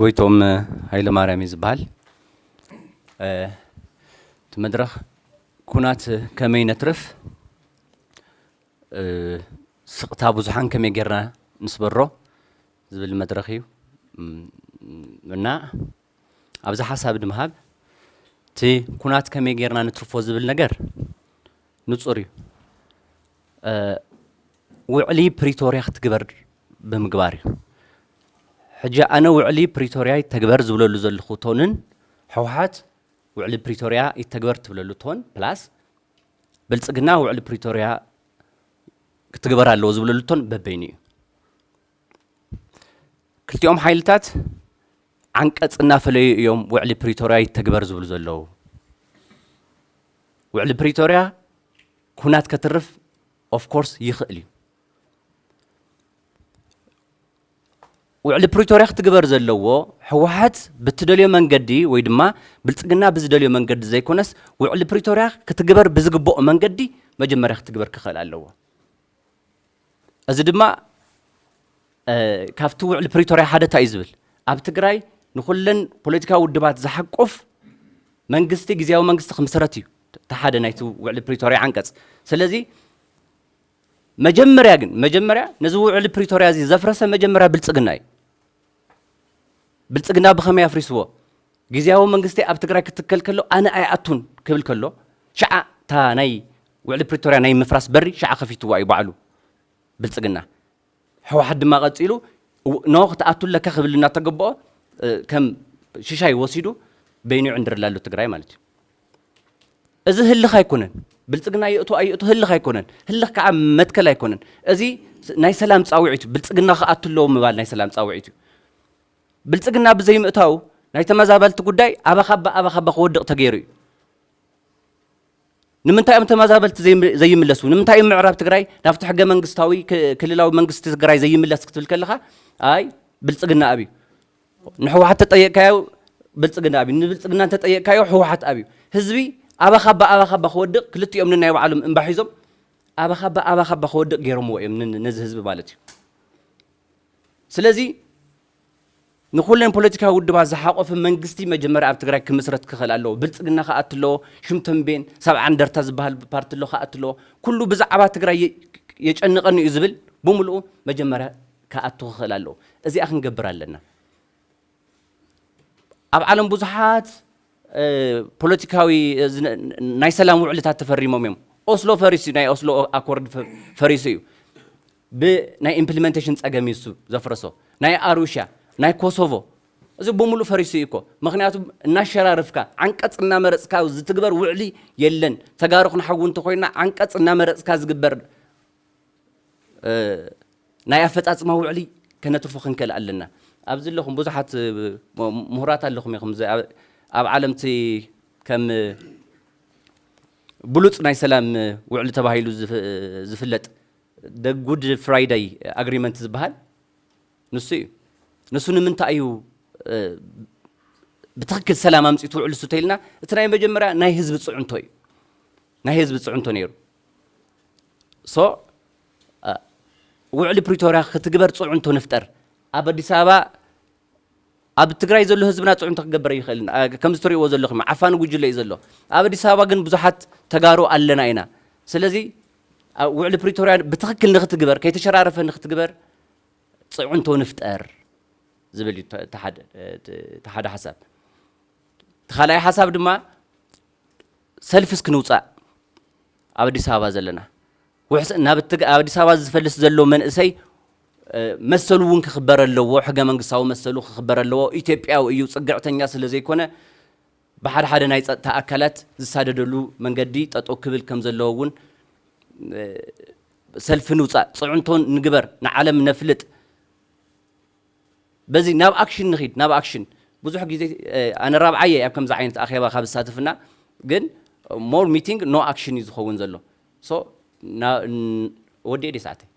ጎይቶም ኃይለ ማርያም ይዝባል ተመድረኽ ኩናት ከመይ ነትርፍ ስቕታ ብዙሓን ከመይ ጌርና ንስበሮ ዝብል መድረኽ እዩ እና ኣብዛ ሓሳብ ድምሃብ እቲ ኩናት ከመይ ጌርና ንትርፎ ዝብል ነገር ንጹር እዩ ውዕሊ ፕሪቶሪያ ክትግበር ብምግባር እዩ ሕጂ ኣነ ውዕሊ ፕሪቶሪያ ይተግበር ዝብለሉ ዘለኹ ቶንን ሕወሓት ውዕሊ ፕሪቶሪያ ይተግበር ትብለሉ ቶን ፕላስ ብልጽግና ውዕሊ ፕሪቶሪያ ክትግበር ኣለዎ ዝብለሉ ቶን በበይኒ እዩ ክልቲኦም ሓይልታት ዓንቀጽ እናፈለዩ እዮም ውዕሊ ፕሪቶሪያ ይተግበር ዝብሉ ዘለዉ ውዕሊ ፕሪቶሪያ ኩናት ከትርፍ ኦፍ ኮርስ ይኽእል እዩ ውዕሊ ፕሪቶሪያ ክትግበር ዘለዎ ሕወሓት ብትደልዮ መንገዲ ወይ ድማ ብልጽግና ብዝደልዮ መንገዲ ዘይኮነስ ውዕሊ ፕሪቶሪያ ክትግበር ብዝግብኦ መንገዲ መጀመርያ ክትግበር ክኽእል ኣለዎ እዚ ድማ ካብቲ ውዕሊ ፕሪቶሪያ ሓደ እንታይ እዩ ዝብል ኣብ ትግራይ ንኹለን ፖለቲካዊ ውድባት ዝሓቁፍ መንግስቲ ግዝያዊ መንግስቲ ክምስረት እዩ ተሓደ ናይቲ ውዕሊ ፕሪቶሪያ ዓንቀጽ ስለዚ መጀመርያ ነዚ ውዕሊ ፕሪቶሪያ እዚ ዘፍረሰ መጀመርያ ብልጽግና እዩ ብልጽግና ብኸመይ ኣፍሪስዎ ግዝያዊ መንግስቲ ኣብ ትግራይ ክትከል ከሎ ኣነ ኣይኣቱን ክብል ከሎ ሸዓ እታ ናይ ውዕሊ ፕሪቶሪያ ናይ ምፍራስ በሪ ሸዓ ከፊትዋ እዩ ባዕሉ ብልጽግና ሕወሓት ድማ ቀፂሉ ኖ ክትኣቱለካ ክብል እናተገብኦ ከም ሽሻይ ወሲዱ በይኑ ዕንድርላሉ ትግራይ ማለት እዩ እዚ ህልኽ ኣይኮነን ብልጽግና ይእቱ ኣይእቱ ህልኽ ኣይኮነን ህልኽ ከዓ መትከል ኣይኮነን እዚ ናይ ሰላም ጻውዒት ብልጽግና ክኣቱለዎ ምባል ናይ ሰላም ጻውዒት እዩ ብልጽግና ብዘይምእታው ናይ ተመዛበልቲ ጉዳይ ኣባኻባ ክወድቕ ተገይሩ እዩ ንምንታይ እዮም ተመዛበልቲ ዘይምለሱ ንምንታይ እዮም ምዕራብ ትግራይ ናብቲ ሕገ መንግስታዊ ክልላዊ መንግስቲ ትግራይ ዘይምለስ ክትብል ከለኻ ኣይ ብልጽግና ኣብዩ ንሕወሓት ተጠየቅካዮ ብልጽግና ኣብዩ ንብልጽግና ተጠየቅካዮ ሕወሓት ኣብዩ ህዝቢ ኣባኻባ ክወድቕ ክልቲኦም ንናይ ባዕሎም እምባ ሒዞም ኣባኻባ ክወድቕ ገይሮምዎ እዮም ነዚ ህዝቢ ማለት እዩ ስለዚ ንኹለን ፖለቲካዊ ውድባት ዝሓቆፈ መንግስቲ መጀመርያ ኣብ ትግራይ ክምስረት ክኽእል ኣለዎ ብልጽግና ከኣትለዎ ሽምተንቤን ሰብዓ እንደርታ ዝበሃል ፓርቲ ኣሎ ከኣትለዎ ኩሉ ብዛዕባ ትግራይ የጨንቐኒ እዩ ዝብል ብምልኡ መጀመርያ ከኣቱ ክኽእል ኣለዎ እዚኣ ክንገብር ኣለና ኣብ ዓለም ብዙሓት ፖለቲካዊ ናይ ሰላም ውዕልታት ተፈሪሞም እዮም ኦስሎ ፈሪስ እዩ ናይ ኦስሎ ኣኮርድ ፈሪስ እዩ ብናይ ኢምፕሊሜንቴሽን ጸገም እዩ ዘፍረሶ ናይ ኣሩሻ ናይ ኮሶቮ እዚ ብምሉእ ፈሪሱ እኮ ምክንያቱም እናሸራርፍካ ዓንቀጽ እናመረጽካ ዝትግበር ውዕሊ የለን ተጋሩ ክንሓው እንተኮይና ዓንቀጽ እናመረጽካ ዝግበር ናይ ኣፈጻጽማ ውዕሊ ከነትርፎ ክንከል ኣለና ኣብዚ ኣለኹም ብዙሓት ምሁራት ኣለኹም ኢኹም ኣብ ዓለምቲ ከም ብሉጽ ናይ ሰላም ውዕሊ ተባሂሉ ዝፍለጥ ደ ጉድ ፍራይዳይ ኣግሪመንት ዝበሃል ንሱ እዩ ንሱ ንምንታይ እዩ ብትኽክል ሰላም ኣምፂቱ ውዕሊ እሱ ተይልና እቲ ናይ መጀመርያ ናይ ህዝቢ ጽዕንቶ እዩ ናይ ህዝቢ ጽዕንቶ ነይሩ ሶ ውዕሊ ፕሪቶሪያ ክትግበር ጽዕንቶ ንፍጠር ኣብ ኣዲስ ኣበባ ኣብ ትግራይ ዘሎ ህዝብና ጽዕንቶ ክገበር ይኽእል ከም ዝትሪእዎ ዘለኹም ዓፋን ጉጅለ እዩ ዘሎ ኣብ ኣዲስ ኣበባ ግን ብዙሓት ተጋሩ ኣለና ኢና ስለዚ ውዕሊ ፕሪቶሪያ ብትኽክል ንኽትግበር ከይተሸራረፈ ንኽትግበር ጽዕንቶ ንፍጠር ዝብል ተሓደ ሓሳብ ተኻልኣይ ሓሳብ ድማ ሰልፊስ ክንውፃእ ኣብ ኣዲስ ኣበባ ዘለና ናብ ኣዲስ ኣበባ ዝፈልስ ዘሎ መንእሰይ መሰሉ እውን ክኽበር ኣለዎ ሕገ መንግስታዊ መሰሉ ክኽበር ኣለዎ ኢትዮጵያዊ እዩ ጽግዕተኛ ስለ ዘይኮነ ብሓደ ሓደ ናይ ጸጥታ ኣካላት ዝሳደደሉ መንገዲ ጠጠው ክብል ከም ዘለዎ እውን ሰልፊ ንውፃእ ጽዕንቶን ንግበር ንዓለም ነፍልጥ በዚ ናብ ኣክሽን ንኺድ ናብ ኣክሽን ብዙሕ ግዜ ኣነ ራብዓየ ኣብ ከምዚ ዓይነት ኣኼባ ካብ ዝሳተፍና ግን ሞር ሚቲንግ ኖ ኣክሽን እዩ ዝኸውን ዘሎ ሶ ወዲየ ደ ሰዓተይ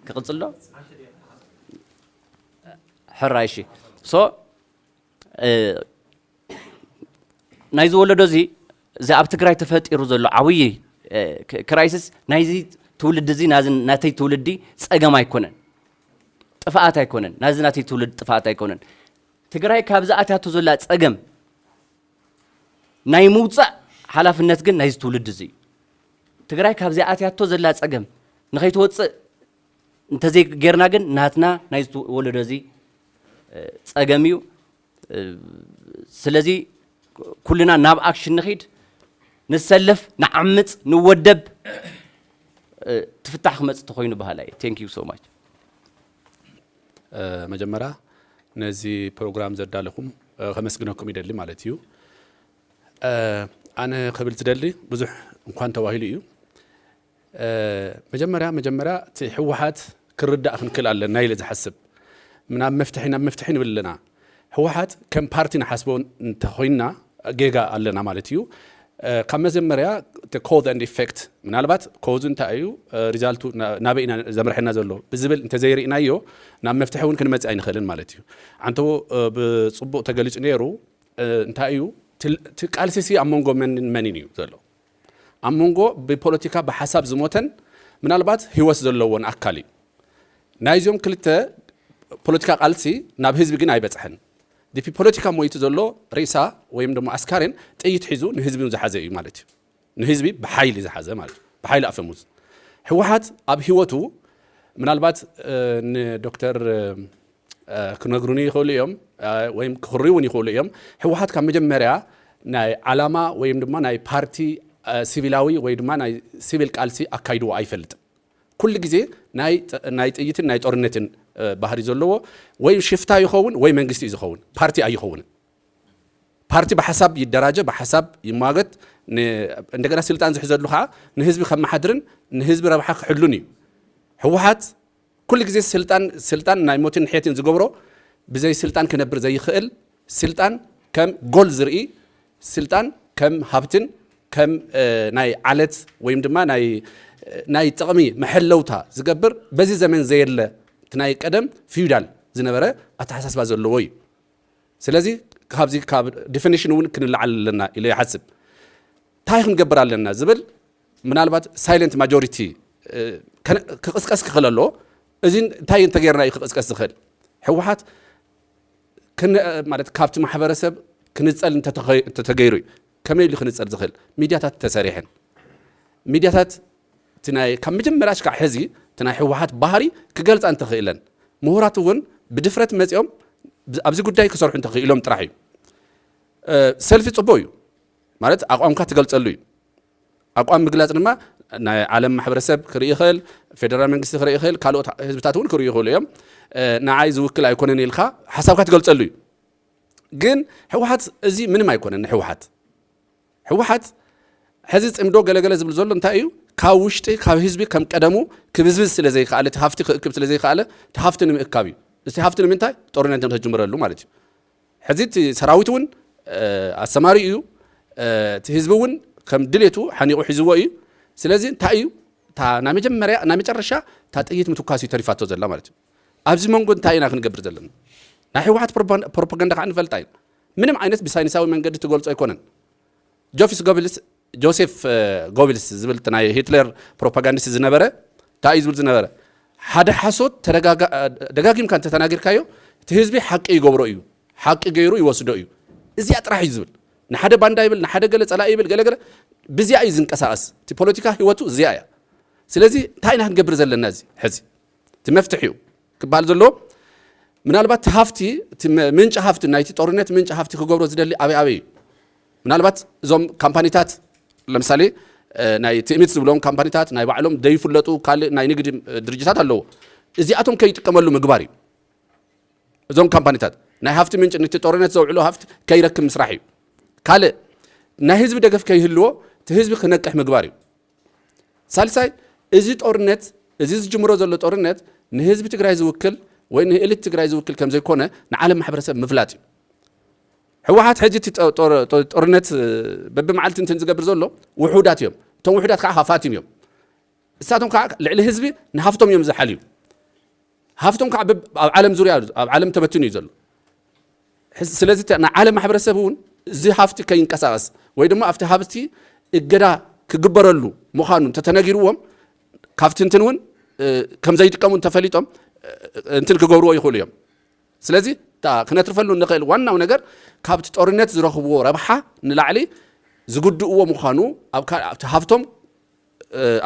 ክቕፅሎ ሕራ እሺ ሶ ናይ ዝወለዶ እዚ ኣብ ትግራይ ተፈጢሩ ዘሎ ዓብይ ክራይሲስ ናይዚ ትውልድ እዚ ናተይ ትውልዲ ፀገም ኣይኮነን ጥፋኣት ኣይኮነን ናዚ ናተይ ትውልድ ጥፋኣት ኣይኮነን ትግራይ ካብ ዝኣትያቶ ዘላ ፀገም ናይ ምውፃእ ሓላፍነት ግን ናይዚ ትውልድ እዚ ትግራይ ካብ ዝኣትያቶ ዘላ ፀገም ንኸይትወፅእ እንተዘይ ጌርና ግን ናትና ናይዚ ወለዶ እዚ ፀገም እዩ ስለዚ ኩልና ናብ ኣክሽን ንኺድ ንሰለፍ ንዓምፅ ንወደብ ትፍታሕ ክመፅእ ተኾይኑ ባህላ እዩ ቴንክ ዩ ሶ ማች መጀመሪያ ነዚ ፕሮግራም ዘዳለኹም ከመስግነኩም ይደሊ ማለት እዩ ኣነ ክብል ዝደሊ ብዙሕ እንኳን ተዋሂሉ እዩ መጀመሪያ እቲ ሕወሓት ክርዳእ ክንክእል ኣለና ኢለ ዝሓስብ ናብ መፍትሒ ንብል ኣለና ሕወሓት ከም ፓርቲ ንሓስቦ እንተኾይንና ጌጋ ኣለና ማለት እዩ ካብ መጀመሪያ ኮዝ ኤንድ ኢፌክት ምናልባት ኮዙ እንታይ እዩ ሪዛልቱ ናበኢና ዘምርሐና ዘሎ ብዝብል እንተዘይርኢናዮ ናብ መፍትሒ እውን ክንመፅእ ኣይንኽእልን ማለት እዩ ዓንተ ብፅቡቕ ተገሊጹ ነይሩ እንታይ እዩ እቲ ቃልሲሲ ኣብ መንጎ መንን እዩ ዘሎ ኣብ መንጎ ብፖለቲካ ብሓሳብ ዝሞተን ምናልባት ህይወት ዘለዎን ኣካል እዩ ናይዞም ክልተ ፖለቲካ ቃልሲ ናብ ህዝቢ ግን ኣይበፅሐን ዲፒ ፖለቲካ ሞይቱ ዘሎ ርእሳ ወይም ደሞ ኣስካሬን ጥይት ሒዙ ንህዝቢ ዝሓዘ እዩ ማለት እዩ ንህዝቢ ብሓይሊ ዝሓዘ ማለት እዩ ብሓይሊ ኣፈሙዝ ሕወሓት ኣብ ህይወቱ ምናልባት ንዶክተር ክነግሩኒ ይኽእሉ እዮም ወይም ክኽርዩውን ይኽእሉ እዮም ሕወሓት ካብ መጀመርያ ናይ ዓላማ ወይም ድማ ናይ ፓርቲ ሲቪላዊ ወይ ድማ ናይ ሲቪል ቃልሲ ኣካይድዎ ኣይፈልጥን ኩሉ ግዜ ናይ ጥይትን ናይ ጦርነትን ባህሪ ዘለዎ ወይ ሽፍታ ይኸውን ወይ መንግስቲ እዩ ዝኸውን ፓርቲ ኣይኸውንን ፓርቲ ብሓሳብ ይደራጀ ብሓሳብ ይሟገት እንደገና ስልጣን ዝሕዘሉ ከዓ ንህዝቢ ከመሓድርን ንህዝቢ ረብሓ ክሕሉን እዩ ሕወሓት ኩሉ ግዜ ስልጣን ናይ ሞትን ሕየትን ዝገብሮ ብዘይ ስልጣን ክነብር ዘይኽእል ስልጣን ከም ጎል ዝርኢ ስልጣን ከም ሃብትን ከም ናይ ዓለት ወይም ድማ ናይ ጥቕሚ መሐለውታ ዝገብር በዚ ዘመን ዘየለ ናይ ቀደም ፊውዳል ዝነበረ ኣተሓሳስባ ዘለዎ እዩ ስለዚ ካብዚ ካብ ዲፊኒሽን እውን ክንለዓል ኣለና ኢለ ይሓስብ እንታይ ክንገብር ኣለና ዝብል ምናልባት ሳይለንት ማጆሪቲ ክቕስቀስ ክኽእል ኣሎ እዚ እንታይ እንተጌርና እዩ ክቕስቀስ ዝኽእል ሕወሓት ማለት ካብቲ ማሕበረሰብ ክንፀል እንተተገይሩ እዩ ከመይ ኢሉ ክንፀል ዝኽእል ሚድያታት ተሰሪሐን ሚድያታት ካብ መጀመርያ ክሳብ ሕዚ እቲ ናይ ሕወሓት ባህሪ ክገልፃ እንተኽእለን ምሁራት እውን ብድፍረት መፂኦም ኣብዚ ጉዳይ ክሰርሑ እንተኽኢሎም ጥራሕ እዩ ሰልፊ ፅቡቅ እዩ ማለት ኣቋምካ ትገልፀሉ እዩ ኣቋም ምግላፅ ድማ ናይ ዓለም ማሕበረሰብ ክርኢ ይኽእል ፌደራል መንግስቲ ክርኢ ይኽእል ካልኦት ህዝብታት እውን ክርእዩ ይኽእሉ እዮም ንዓይ ዝውክል ኣይኮነን ኢልካ ሓሳብካ ትገልፀሉ እዩ ግን ሕወሓት እዚ ምንም ኣይኮነን ሕወሓት ሕዚ ፅምዶ ገለገለ ዝብል ዘሎ እንታይ እዩ ካብ ውሽጢ ካብ ህዝቢ ከም ቀደሙ ክብዝብዝ ስለ ዘይከኣለ እቲ ሃፍቲ ክእክብ ስለ ዘይከኣለ እቲ ሃፍቲ ንምእካብ እዩ እቲ ሃፍቲ ንምንታይ ጦርነት ተጀምረሉ ማለት እዩ ሕዚ እቲ ሰራዊት እውን ኣሰማሪ እዩ እቲ ህዝቢ እውን ከም ድሌቱ ሓኒቑ ሒዝዎ እዩ ስለዚ እንታይ እዩ ናይ መጨረሻ እታ ጥይት ምትኳስ እዩ ተሪፋቶ ዘላ ማለት እዩ ኣብዚ መንጎ እንታይ ኢና ክንገብር ዘለና ናይ ሕወሓት ፕሮፓጋንዳ ከዓ ንፈልጣ ኢና ምንም ዓይነት ብሳይንሳዊ መንገዲ ትገልጾ ኣይኮነን ጆሴፍ ጎብልስ ዝብል ናይ ሂትለር ፕሮፓጋንዲስት ዝነበረ እንታይ እዩ ዝብል ዝነበረ ሓደ ሓሶት ደጋጊምካ እንተተናጊርካዮ እቲ ህዝቢ ሓቂ ይገብሮ እዩ ሓቂ ገይሩ ይወስዶ እዩ እዚኣ ጥራሕ እዩ ዝብል ንሓደ ባንዳ ይብል ንሓደ ገለ ፀላኢ ይብል ገለገለ ብዚኣ እዩ ዝንቀሳቐስ እቲ ፖለቲካ ህይወቱ እዚኣ እያ ስለዚ እንታይ ኢና ክንገብር ዘለና እዚ ሕዚ እቲ መፍትሒ እዩ ክበሃል ዘሎ ምናልባት ሃፍቲ እቲ ምንጭ ሃፍቲ ናይቲ ጦርነት ምንጭ ሃፍቲ ክገብሮ ዝደሊ ኣበይ እዩ ምናልባት እዞም ካምፓኒታት ለምሳሌ ናይ ትእምት ዝብሎም ካምፓኒታት ናይ ባዕሎም ዘይፍለጡ ካልእ ናይ ንግዲ ድርጅታት ኣለዎ እዚኣቶም ከይጥቀመሉ ምግባር እዩ እዞም ካምፓኒታት ናይ ሃፍቲ ምንጭ ነቲ ጦርነት ዘውዕሎ ሃፍቲ ከይረክብ ምስራሕ እዩ ካልእ ናይ ህዝቢ ደገፍ ከይህልዎ እቲ ህዝቢ ክነቅሕ ምግባር እዩ ሳልሳይ እዚ ጦርነት እዚ ዝጅምሮ ዘሎ ጦርነት ንህዝቢ ትግራይ ዝውክል ወይ ንኤሊት ትግራይ ዝውክል ከም ዘይኮነ ንዓለም ማሕበረሰብ ምፍላጥ እዩ ሕወሓት ሕጂ ጦርነት በብመዓልቲ እንትን ዝገብር ዘሎ ውሑዳት እዮም እቶም ውሑዳት ከዓ ሃፋትም እዮም እሳቶም ከዓ ልዕሊ ህዝቢ ንሃፍቶም እዮም ዝሓልዩ ሃፍቶም ከዓ ኣብ ዓለም ዙርያ ኣብ ዓለም ተበትኑ እዩ ዘሎ ስለዚህ ዓለም ማሕበረሰብውን እዚ ሃፍቲ ከይንቀሳቀስ ወይ ድማ ኣብቲ ሃብቲ እገዳ ክግበረሉ ምዃኑ ተተነጊርዎም ካብቲ እንትንውን ከም ዘይጥቀሙ ተፈሊጦም እንትን ክገብርዎ ይኽእሉ እዮም ስለዚ ክነትርፈሉ ንኽእል ዋናው ነገር ካብቲ ጦርነት ዝረኽብዎ ረብሓ ንላዕሊ ዝጉድእዎ ምዃኑ ኣብቲ ሃፍቶም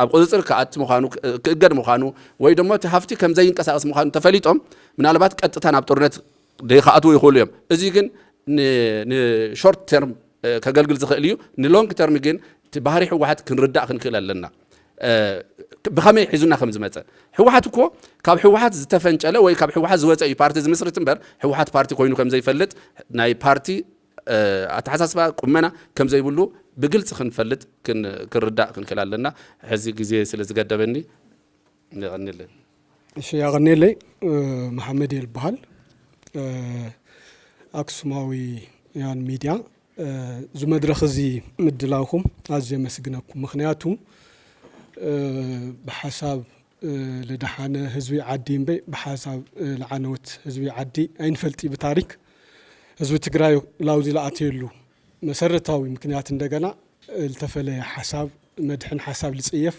ኣብ ቁፅፅር ከኣቲ ምዃኑ ክእገድ ምዃኑ ወይ ድማ እቲ ሃፍቲ ከም ዘይንቀሳቀስ ምዃኑ ተፈሊጦም ምናልባት ቀጥታ ናብ ጦርነት ደይከኣትዉ ይኽእሉ እዮም እዚ ግን ንሾርት ተርም ከገልግል ዝኽእል እዩ ንሎንግ ተርም ግን እቲ ባህሪ ሕወሓት ክንርዳእ ክንክእል ኣለና ብኸመይ ሒዙና ከም ዝመፀ ሕወሓት እኮ ካብ ሕወሓት ዝተፈንጨለ ወይ ካብ ሕወሓት ዝወፀ እዩ ፓርቲ ዝምስርት እምበር ሕወሓት ፓርቲ ኮይኑ ከም ዘይፈልጥ ናይ ፓርቲ ኣተሓሳስባ ቁመና ከም ዘይብሉ ብግልፂ ክንፈልጥ ክንርዳእ ክንክእል ኣለና ሕዚ ግዜ ስለ ዝገደበኒ ንቐኒለ እሺ ያቐኒለይ መሐመድ ይልበሃል ኣክሱማዊ ያን ሚድያ ዝመድረኽ እዚ ምድላውኩም ኣዝየ መስግነኩም ምክንያቱ ብሓሳብ ለደሓነ ህዝቢ ዓዲ እምበይ ብሓሳብ ለዓነወት ህዝቢ ዓዲ ኣይንፈልጢ ብታሪክ ህዝቢ ትግራይ ላውዚ ለኣትየሉ መሰረታዊ ምክንያት እንደገና ዝተፈለየ ሓሳብ መድሕን ሓሳብ ልጽየፍ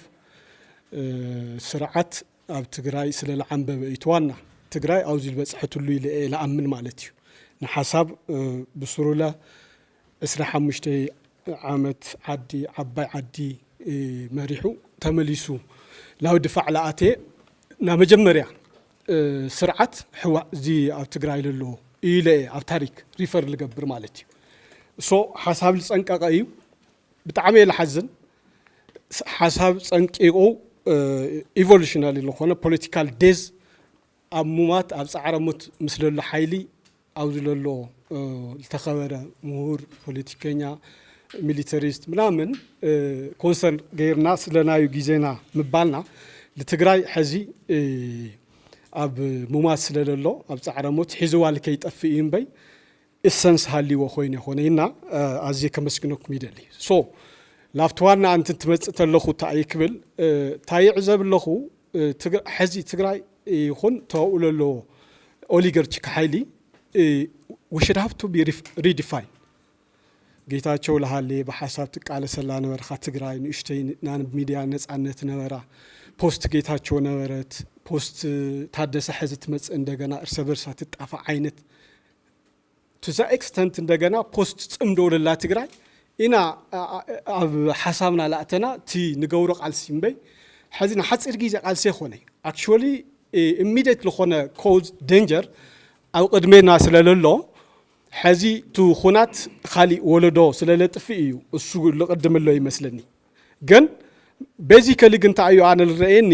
ስርዓት ኣብ ትግራይ ስለ ለዓንበበ ይትዋና ትግራይ ኣውዚ ልበፅሐትሉ ለኣምን ማለት እዩ ንሓሳብ ብስሩላ 25 ዓመት ዓዲ ዓባይ ዓዲ መሪሑ ተመሊሱ ላው ድፋዕ ለኣቴ ና መጀመርያ ስርዓት ሕዋ እዚ ኣብ ትግራይ ዘሎ ኢለ ኣብ ታሪክ ሪፈር ልገብር ማለት እዩ ሶ ሓሳብ ልፀንቀቀ እዩ ብጣዕሚ ለሓዝን ሓሳብ ፀንቂቁ ኢቮሉሽናሪ ዝኾነ ፖለቲካል ዴዝ ኣብ ሙማት ኣብ ፃዕረ ሞት ምስ ዘሎ ሓይሊ ኣብ ዘሎ ዝተኸበረ ምሁር ፖለቲከኛ ሚሊተሪስት ምናምን ኮንሰርን ገይርና ስለናዩ ጊዜና ምባልና ለትግራይ ሕዚ ኣብ ሙማት ስለለሎ ኣብ ፃዕረ ሞት ሒዝዋል ከይጠፍእ እምበይ እሰንስ ሃሊዎ ኮይኑ ይኾነና ኣዝየ ከመስግነኩም ይደሊ ሶ ላፍትዋና አንተ ትመጽእ ተለኹ ታይ ክብል ታይ ዕዘብ ለኹ ሕዚ ትግራይ ይኹን ተውለሎ ኦሊጋርቺክ ሓይሊ we should have to be redefined ጌታቸው ለሃሌ በሐሳብ ተቃለ ሰላ ነበርኻ ትግራይ ንሽተይ ናን ሚዲያ ነጻነት ነበራ ፖስት ጌታቸው ነበረት ፖስት ታደሰ ሕዚ ትመጽ እንደገና እርስ በርሳ ትጣፋ አይነት to the extent እንደገና ፖስት ጽምዶ ለላ ትግራይ ኢና ኣብ ሓሳብና ላእተና ቲ ንገውሮ ቃልሲ እምበይ ሕዚና ሓጽር ጊዜ ቃልሲ ኾነ actually immediate ለኾነ cause danger ኣብ ቅድሜና ስለለሎ ሕዚ ቱ ኹናት ኻሊ ወለዶ ስለለጥፍ እዩ እሱ ለቀድምሎ ይመስለኒ ግን ቤዚካሊ ግን ታዩ ኣነ ለረአኒ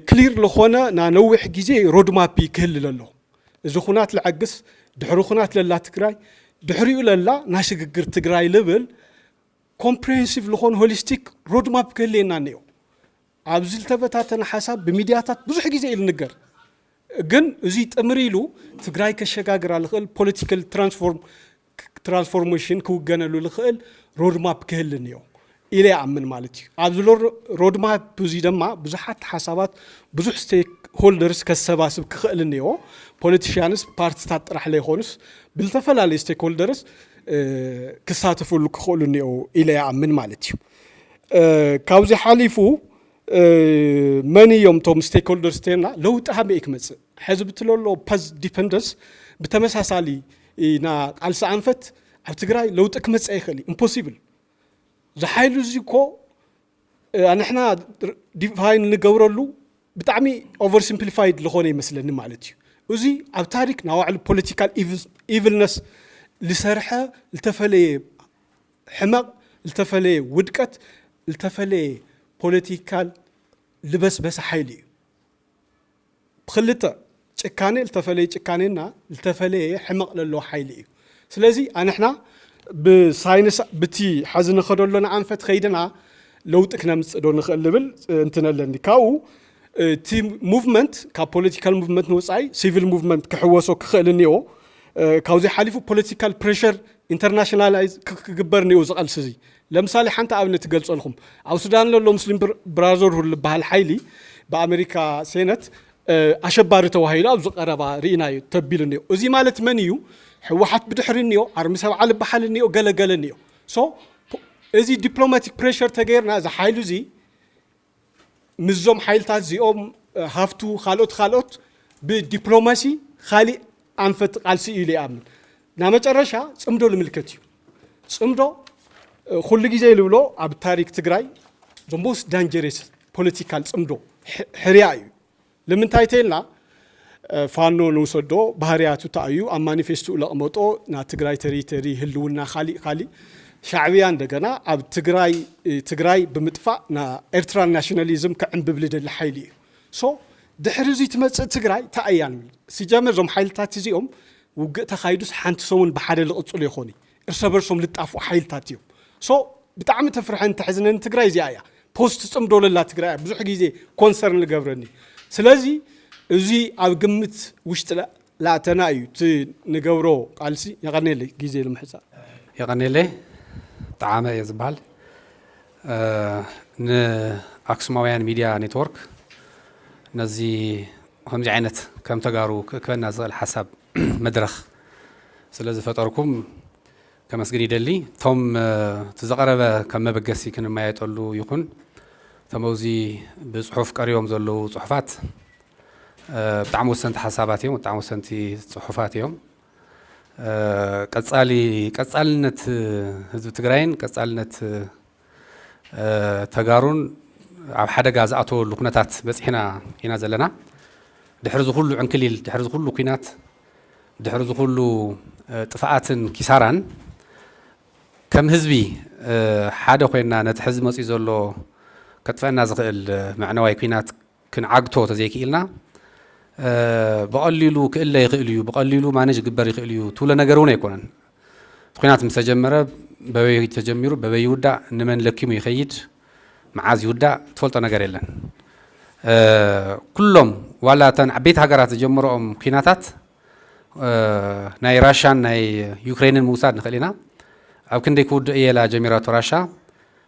ክሊር ለኾነ ና ነውሕ ጊዜ ሮድማፕ ይክህልሎ እዚ ኹናት ለዓግስ ድሕሪ ኹናት ለላ ትግራይ ድሕሪኡ ለላ ናሽግግር ትግራይ ልብል ኮምፕሬሄንሲቭ ለኾነ ሆሊስቲክ ሮድማፕ ክህልየና ነዮ ኣብዚ ዝተበታተነ ሓሳብ በሚዲያታት ብዙሕ ጊዜ ይልንገር ግን እዚ ጥምሪሉ ትግራይ ከሸጋግራ ለኽእል ፖለቲካል ትራንስፎርሜሽን ክውገነሉ ለኽእል ሮድማፕ ክህልንዮ ኢለ ኣምን ማለት እዩ ኣብዚ ሮድማፕ እዚ ድማ ብዙሓት ሓሳባት ብዙሕ ስቴክ ሆልደርስ ከሰባስብ ክኽእልንዮ ፖለቲሽያንስ ፓርቲታት ጥራሕ ለይኾኑስ ብልተፈላለዩ ስቴክ ሆልደርስ ክሳተፍሉ ክኽእልንዮ ኢለ ኣምን ማለት እዩ ካብዚ ሓሊፉ መን እዮም ቶም ስቴክ ሆልደርስ ተና ለውጥ ሃመይ ክመጽእ ሕዚ ብትለሎ ፓዝ ዲፔንደንስ ብተመሳሳሊ ና ቃልሲ አንፈት ኣብ ትግራይ ለውጥ ክመጽእ ይኽእል ኢምፖሲብል ዝሓይሉ እዚ ኮ ኣንሕና ዲፋይን ንገብረሉ ብጣዕሚ ኦቨር ሲምፕሊፋይድ ለኾነ ይመስለኒ ማለት እዩ እዚ ኣብ ታሪክ ናዋዕሉ ፖለቲካል ኢቭልነስ ልሰርሐ ልተፈለየ ሕማቕ ልተፈለየ ውድቀት ልተፈለየ ፖለቲካል ልበስበስ ሓይሊ እዩ ብክልተ ጭካኔ ልተፈለየ ጭካኔና ልተፈለየ ሕማቕ ለሎ ሓይሊ እዩ ስለዚ ኣንሕና ብሳይንስ ብቲ ሓዝነ ኸደሎና አንፈት ኸይድና ለውጥ ክነምጽእ ዶ ንኽእል ልብል እንትነለኒ ካብኡ እቲ ሙቭመንት ካብ ፖለቲካል ሙቭመንት ንወጻኢ ሲቪል ሙቭመንት ክሕወሶ ክኽእልንዮ ካብዚ ሓሊፉ ፖለቲካል ፕሬሸር ኢንተርናሽናላይዝ ክግበር ንዮ ዝቐልሲ እዚ ለምሳሌ ሓንቲ ኣብነት ገልጸልኩም ኣብ ሱዳን ዘሎ ሙስሊም ብራዘርሁድ ዝበሃል ሓይሊ በኣሜሪካ ሴነት ኣሸባሪ ተዋሂሉ ኣብ ዝቐረባ ርኢናዮ ተቢሉ ንዮ እዚ ማለት መን እዩ ሕወሓት ብድሕሪ እኒኦ ኣርሚ ሰብዓ ልበሓል እኒኦ ገለገለ እኒኦ ሶ እዚ ዲፕሎማቲክ ፕሬሸር ተገይርና እዚ ሓይሉ እዚ ምዞም ሓይልታት እዚኦም ሃፍቱ ካልኦት ብዲፕሎማሲ ካሊእ ኣንፈት ቃልሲ ኢሉ ይኣምን ና መጨረሻ ጽምዶ ልምልከት እዩ ጽምዶ ኩሉ ግዜ ልብሎ ኣብ ታሪክ ትግራይ the most dangerous political ጽምዶ ሕርያ እዩ ለምንታይ ተይልና ፋኖ ንውሰዶ ባህርያቱ ታዩ ኣብ ማኒፌስቶ ለቕመጦ ና ትግራይ ቴሪቶሪ ህልውና ካሊእ ሻዕብያ እንደገና ኣብ ትግራይ ብምጥፋእ ና ኤርትራ ናሽናሊዝም ከዕንብብል ደሊ ሓይሊ እዩ ሶ ድሕሪ እዚ ትመጽእ ትግራይ ታእያን ሲጀመር ዞም ሓይልታት እዚኦም ውግእ ተኻይዱስ ሓንቲ ሰውን ብሓደ ልቕጽሉ ይኾኒ እርሰ በርሶም ልጣፍኡ ሓይልታት እዮም ሶ ብጣዕሚ ተፍርሐን ተሕዝነን ትግራይ እዚኣ እያ ፖስት ጽምዶ ለላ ትግራይ ብዙሕ ግዜ ኮንሰርን ልገብረኒ ስለዚ እዚ ኣብ ግምት ውሽጢ ላእተና እዩ ቲ ንገብሮ ቃልሲ ይቐነለይ ግዜ ልምሕፃር يغنيلي طعامة يزبال أكسماويان ميديا نتورك نزي هم جعينت كم تجارو كنا زال حسب مدرخ سلازم فتركم كما سجري دلي توم تزقرب كم بقسي كنا ما يتقولوا يكون تموزي بصحف كريوم زلوا صحفات بتعمل سنت حساباتهم وتعمل سنت صحفاتهم قصالنت حزب تግራይን قصالنت ተጋሩን ኣብ ሓደጋ ዝኣተወሉ ኩነታት በጽሕና ኢና ዘለና ድሕሪ ዝኹሉ ዕንክሊል ድሕሪ ዝኹሉ ኩናት ድሕሪ ዝኹሉ ጥፋኣትን ኪሳራን ከም ህዝቢ ሓደ ኮይና ነቲ ሕዝቢ መጽኡ ዘሎ ከጥፈና ዝኽእል መዕነዋይ ኩናት ክንዓግቶ ተዘይክኢልና بقليلو كإلا يخليو بقليلو ما نج جبر يخليو طول نجارون يكونن تقينات مستجمرة ببي تجمروا ببي يودع نمن لكيم يخيد معاز يودع تفلت نجاريلن كلهم ولا تنعبيت هجرات تجمرهم قيناتات ناي راشان ناي يوكرين الموساد نخلينا أو كن يكود إلى جميرات راشا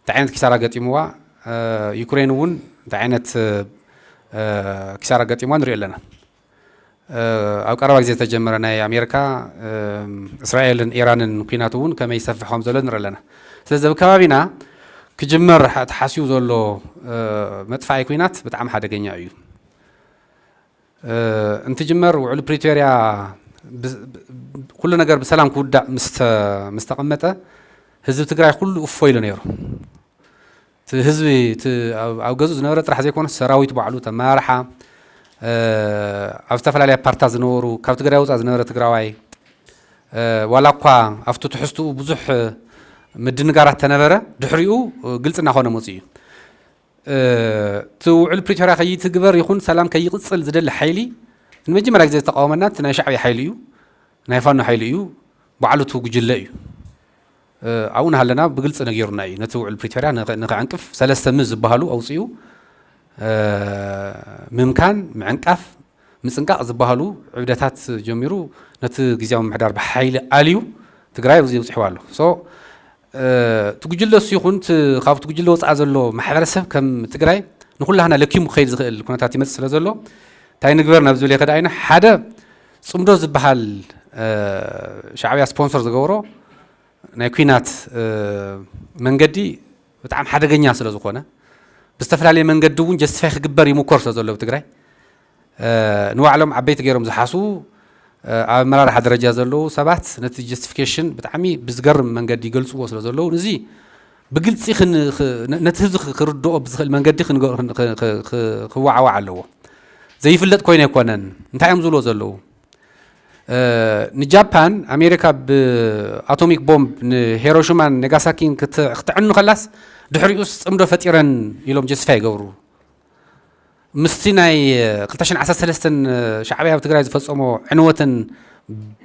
تعينت كسارة قتيموا يوكرين ون تعينت كسارة قتيموا نريلنا أو كارواك زي تجمرنا أمريكا إسرائيل إيران قيناتون كما يسفحهم زلنا نرلنا سلزم كابينا كجمر تحسيو زلوا مدفعي قينات بتعم حدا جنيا أيو أنت جمر وعلى بريتوريا كل نجار بسلام كودا مستقمته هزب تقرأ كل أفويل نيرو هزبي أو جزء نورة راح يكون سراويت بعلو تمارحة أفتفل عليه بارتاز نورو كابت جراوز از نورة تقراوي ولا قا أفتو تحسو بزح مدن جارات تنبرة دحريو قلت إنه هون موسي تو على بريتوريا خيي تجبر يكون سلام كي يقصل زد الحيلي نمجي مراكز تقاومنا تناشعي حيليو نايفانو حيليو بعلو تو جلّيو عون هلنا بقلت أنا جيرناي نتوع البريتوريا نعنكف ثلاثة مز بهالو أو صيو ممكن معنكف مسنقع زبهالو عدتات جميرو نت جزاهم محدار بحيل عليو تقرأي وزي وصحوالو so تقول له سيخون تخاف تقول له تعزله محبرسه كم تقرأي نقول له أنا لكيم خير الكونات تمثل زله تاين نقدر نبذل يقدر عينه حدا صمدو زبهال شعبي سبونسر زجورو نايكوينات من قدي بتعم حدا جنيا سلا زخونة بستفعل عليه من قدون جستفيخ جبر يمكرس زلوا بتقرأي نوعلم عبيت غيرهم زحاسو مرار حد رجع زلوا سبعت نتيجة جستفيكيشن بتعمي بزجر من قدي جلسوا وصل زلوا نزي بقلت سيخ نتهز خردو بزخل من قدي خوا وعلوا زي فلت كوين يكونن نتاعم زلوا نجابان أمريكا بأتوميك بومب هيروشيما ناغاساكي كتعنو خلاص دحريوس امدو فتيرن يلوم جسفاي غورو مستيناي قلتاشن عساس ثلاثن شعبيها بتقراي زفصمو عنوتن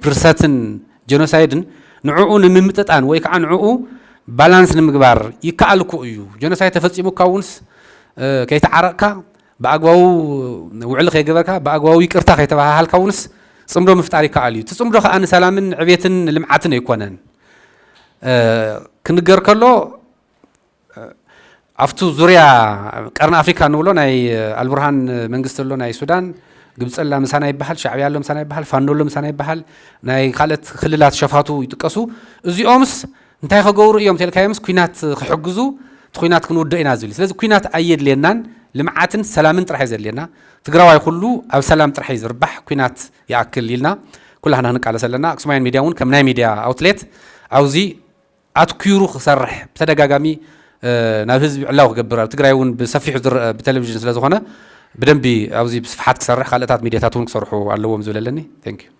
برساتن جينوسايدن نعوون ممتطان ወይ ከዓ ንعኡ ባላንስ ንምግባር ይከኣልኩ እዩ ጀኖሳይድ ተፈጽሙ ካውንስ ከይተዓረቅካ በአግባቡ ውዕል ከይገበርካ በአግባቡ ይቅርታ ከይተባሃልካ ካውንስ ጽምዶ ምፍጣሪ ከኣል እዩ ጽምዶ ከዓ ንሰላምን ዕብየትን ልምዓትን ኣይኮነን ክንገር ከሎ أفتو زوريا قرن أفريقيا نقوله ناي البرهان منجست له ناي السودان ግብፀላ ምሳና ይባሃል ሻዕብያ ያለው ምሳና ይባሃል ፋኖሎ ምሳና ይባሃል ናይ ካልኦት ክልላት ሸፋቱ ይጥቀሱ እዚኦምስ እንታይ ከገብሩ እዮም ተልካየምስ ኩናት ክሕግዙ ኩናት ክንውድእ ኢና ዝብል ስለዚ ኩናት ኣየድልየናን ልምዓትን ሰላምን ጥራሕ ዘድልየና ትግራዋይ ኩሉ ኣብ ሰላም ጥራሕ ዝርባሕ ኩናት ይኣክል ኢልና ኩላህና ክንቃለስ ኣለና ኣክሱማይን ሚድያ እውን ከም ናይ ሚድያ ኣውትሌት ኣብዚ ኣትኪሩ ክሰርሕ ብተደጋጋሚ ናብ ህዝቢ ዕላው ክገብር ኣብ ትግራይ እውን ብሰፊሑ ዝርአ ብቴሌቪዥን ስለ ዝኾነ ብደንቢ ኣብዚ ብስፍሓት ክሰርሕ ካልኦታት ሚድያታት እውን ክሰርሑ ኣለዎም ዝብል ኣለኒ ቴንክ ዩ